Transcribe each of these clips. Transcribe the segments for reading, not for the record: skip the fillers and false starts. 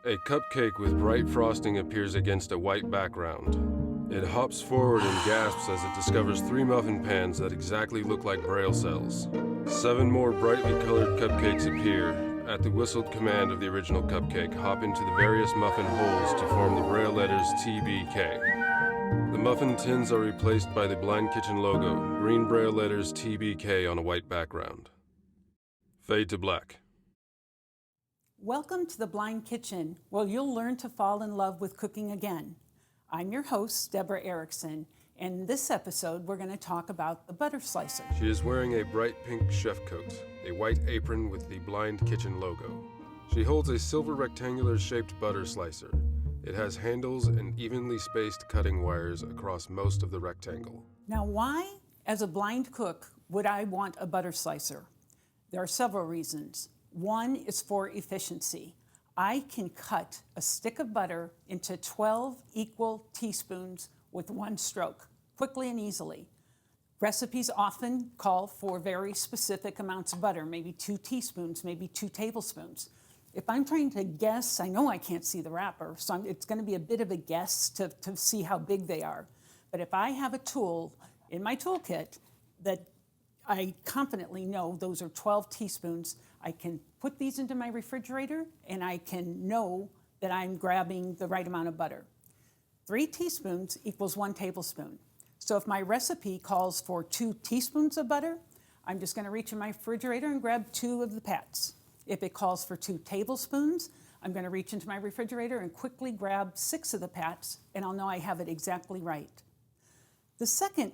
A cupcake with bright frosting appears against a white background. It hops forward and gasps as it discovers 3 muffin pans that exactly look like braille cells. 7 more brightly colored cupcakes appear. At the whistled command of the original cupcake, hop into the various muffin holes to form the braille letters TBK. The muffin tins are replaced by the Blind Kitchen logo, green braille letters TBK on a white background. Fade to black. Welcome to the Blind Kitchen, where you'll learn to fall in love with cooking again. I'm your host, Deborah Erickson, and in this episode, we're going to talk about the butter slicer. She is wearing a bright pink chef coat, a white apron with the Blind Kitchen logo. She holds a silver rectangular shaped butter slicer. It has handles and evenly spaced cutting wires across most of the rectangle. Now, why, as a blind cook, would I want a butter slicer? There are several reasons. One is for efficiency. I can cut a stick of butter into 12 equal teaspoons with one stroke, quickly and easily. Recipes often call for very specific amounts of butter, maybe 2 teaspoons, maybe 2 tablespoons. If I'm trying to guess, I know I can't see the wrapper, so it's going to be a bit of a guess to see how big they are. But if I have a tool in my toolkit that I confidently know those are 12 teaspoons, I can put these into my refrigerator and I can know that I'm grabbing the right amount of butter. 3 teaspoons equals 1 tablespoon. So if my recipe calls for 2 teaspoons of butter, I'm just going to reach in my refrigerator and grab 2 of the pats. If it calls for 2 tablespoons, I'm going to reach into my refrigerator and quickly grab 6 of the pats, and I'll know I have it exactly right. The second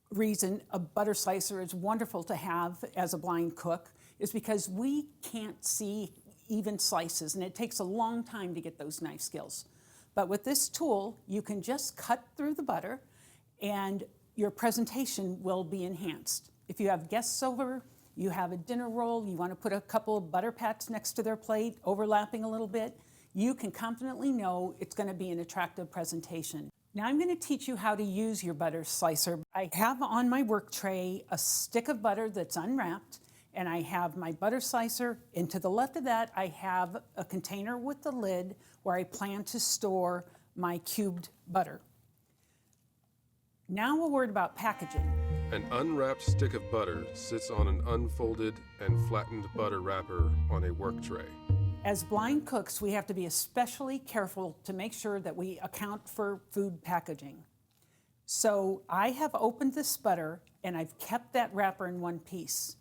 reason a butter slicer is wonderful to have as a blind cook is because we can't see even slices, and it takes a long time to get those knife skills. But with this tool, you can just cut through the butter and your presentation will be enhanced. If you have guests over, you have a dinner roll, you want to put a couple of butter pats next to their plate, overlapping a little bit, you can confidently know it's going to be an attractive presentation. Now I'm going to teach you how to use your butter slicer. I have on my work tray a stick of butter that's unwrapped, and I have my butter slicer, and to the left of that I have a container with the lid where I plan to store my cubed butter. Now a word about packaging. An unwrapped stick of butter sits on an unfolded and flattened butter wrapper on a work tray. As blind cooks, we have to be especially careful to make sure that we account for food packaging. So I have opened this butter and I've kept that wrapper in one piece.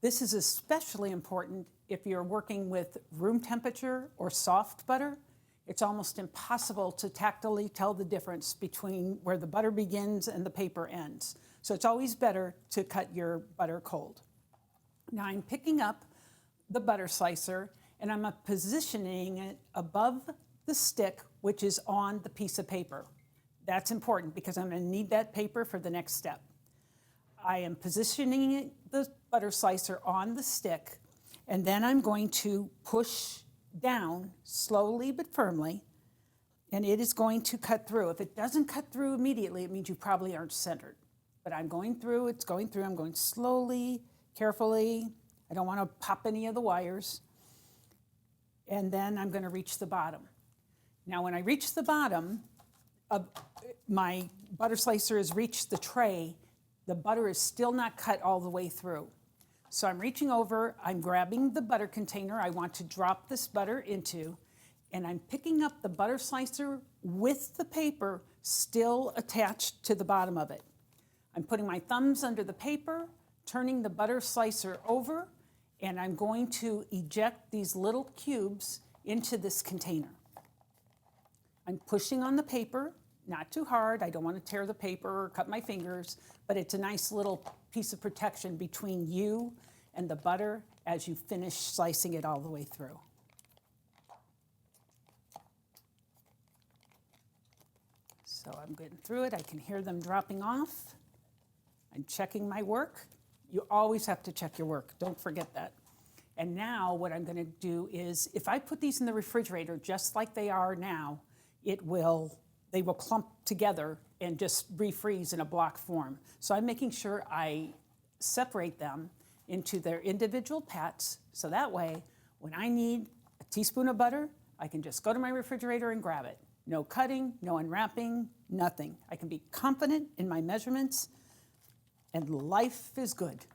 This is especially important if you're working with room temperature or soft butter. It's almost impossible to tactily tell the difference between where the butter begins and the paper ends. So it's always better to cut your butter cold. Now I'm picking up the butter slicer and I'm positioning it above the stick, which is on the piece of paper. That's important because I'm going to need that paper for the next step. I am positioning the butter slicer on the stick, and then I'm going to push down slowly but firmly, and it is going to cut through. If it doesn't cut through immediately, it means you probably aren't centered. But I'm going through, it's going through, I'm going slowly, carefully. I don't want to pop any of the wires. And then I'm going to reach the bottom. Now when I reach the bottom, my butter slicer has reached the tray, the butter is still not cut all the way through. So I'm reaching over, I'm grabbing the butter container I want to drop this butter into, and I'm picking up the butter slicer with the paper still attached to the bottom of it. I'm putting my thumbs under the paper, turning the butter slicer over, and I'm going to eject these little cubes into this container. I'm pushing on the paper, not too hard. I don't want to tear the paper or cut my fingers, but it's a nice little piece of protection between you and the butter as you finish slicing it all the way through. So I'm getting through it. I can hear them dropping off. I'm checking my work. You always have to check your work. Don't forget that. And now what I'm going to do is, if I put these in the refrigerator just like they are now, they will clump together and just refreeze in a block form. So I'm making sure I separate them into their individual pats, so that way when I need a teaspoon of butter, I can just go to my refrigerator and grab it. No cutting, no unwrapping, nothing. I can be confident in my measurements, and life is good.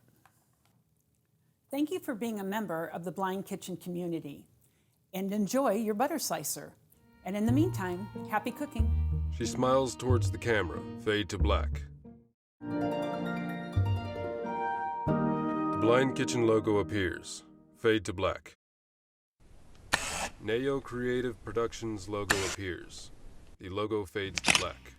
Thank you for being a member of the Blind Kitchen community, and enjoy your butter slicer. And in the meantime, happy cooking. She smiles towards the camera. Fade to black. The Blind Kitchen logo appears. Fade to black. Neo Creative Productions logo appears. The logo fades to black.